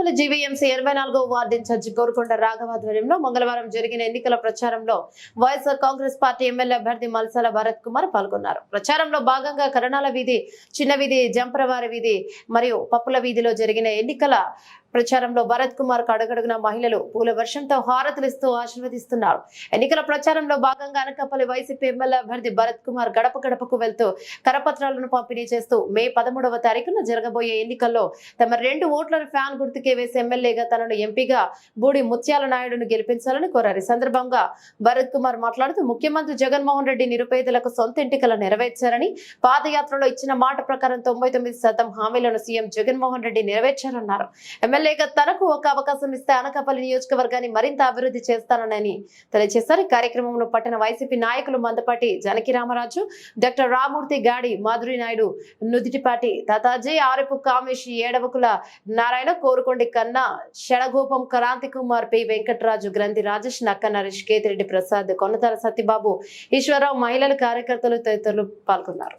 Anakapalli GVMC 24వ ward incharge Korukonda Raghava ఆధ్వర్యంలో మంగళవారం జరిగిన ఎన్నికల ప్రచారంలో వైఎస్ఆర్ కాంగ్రెస్ పార్టీ ఎమ్మెల్యే అభ్యర్థి మల్సాల భరత్ కుమార్ పాల్గొన్నారు. ప్రచారంలో భాగంగా కరణాల వీధి, చిన్న వీధి, జంపరవారి వీధి మరియు పప్పుల వీధిలో జరిగిన ఎన్నికల ప్రచారంలో భరత్ కుమార్ అడుగడుగున మహిళలు పూల వర్షంతో హారతులిస్తూ ఆశీర్వదిస్తున్నారు. ఎన్నికల ప్రచారంలో భాగంగా అనకాపల్లి వైసీపీ ఎమ్మెల్యే అభ్యర్థి భరత్ కుమార్ గడప గడపకు వెళ్తూ కరపత్రాలను పంపిణీ చేస్తూ మే 13వ తారీఖున జరగబోయే ఎన్నికల్లో తమ 2 ఓట్లను ఫ్యాన్ గుర్తుకే వేసి ఎమ్మెల్యేగా తనను ఎంపీగా బూడి ముత్యాల నాయుడును గెలిపించాలని కోరారు. ఈ సందర్భంగా భరత్ కుమార్ మాట్లాడుతూ ముఖ్యమంత్రి జగన్మోహన్ రెడ్డి నిరుపేదలకు సొంత ఇంటికలు నెరవేర్చారని, పాదయాత్రలో ఇచ్చిన మాట ప్రకారం 99% హామీలను సీఎం జగన్మోహన్ రెడ్డి నెరవేర్చారన్నారు. ఎమ్మెల్యేగా తనకు ఒక అవకాశం ఇస్తే అనకాపల్లి నియోజకవర్గాన్ని మరింత అభివృద్ధి చేస్తానని తెలియజేశారు. ఈ కార్యక్రమంలో పట్టణ వైసీపీ నాయకులు మందపాటి జానకి రామరాజు, డాక్టర్ రామూర్తి, గాడి మాధురి నాయుడు, నుదిటిపాటి తాతాజీ, ఆరిపు కామేష్, ఏడవకుల నారాయణ, కోరుకొండి కన్నా, షడగోపం, క్రాంతి కుమార్, పి వెంకటరాజు, గ్రంథి రాజేష్, నక్క నరేష్, కేతిరెడ్డి ప్రసాద్, కొనతాల సత్యబాబు, ఈశ్వరరావు, మహిళలు, కార్యకర్తలు తదితరులు పాల్గొన్నారు.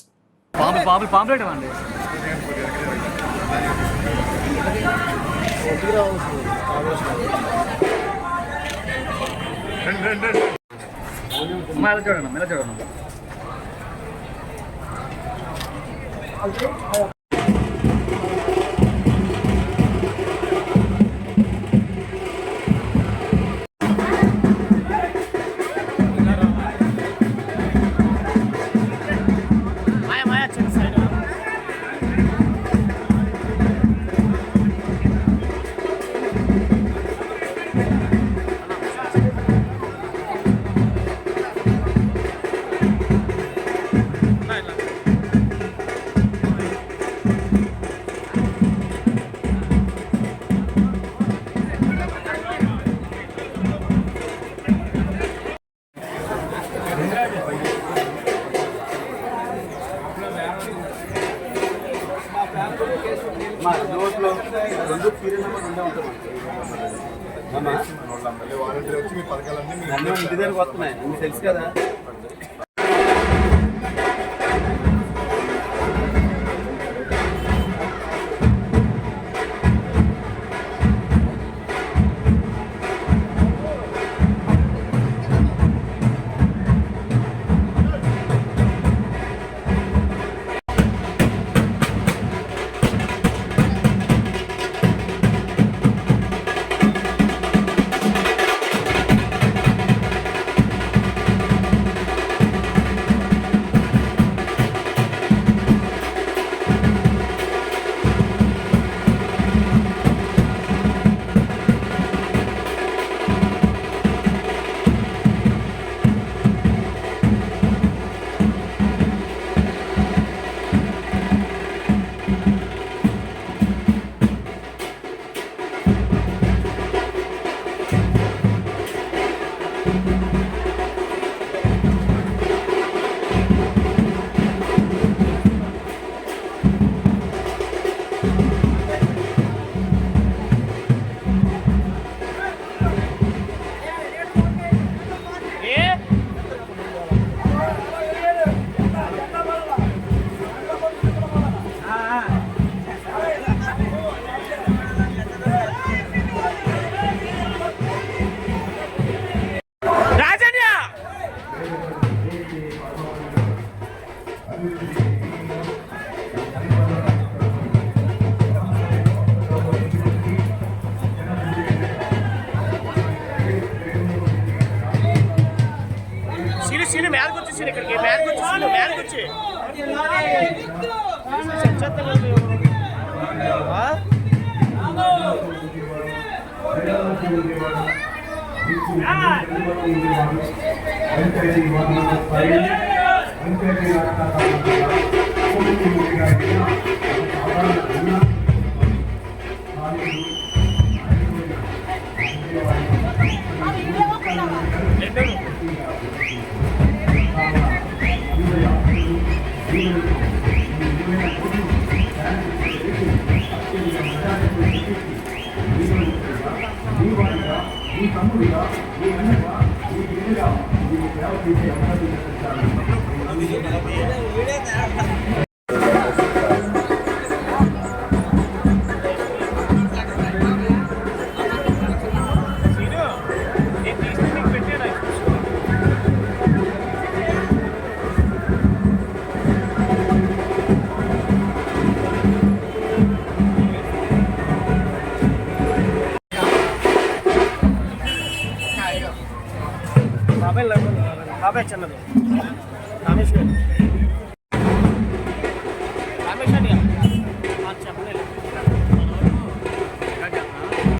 ఇంటి దగ్గరకు వస్తున్నాయి, తెలుసు కదా. ఇక్కడికి మేరకు బాబాయ్ చిన్నది రమేష్ గారు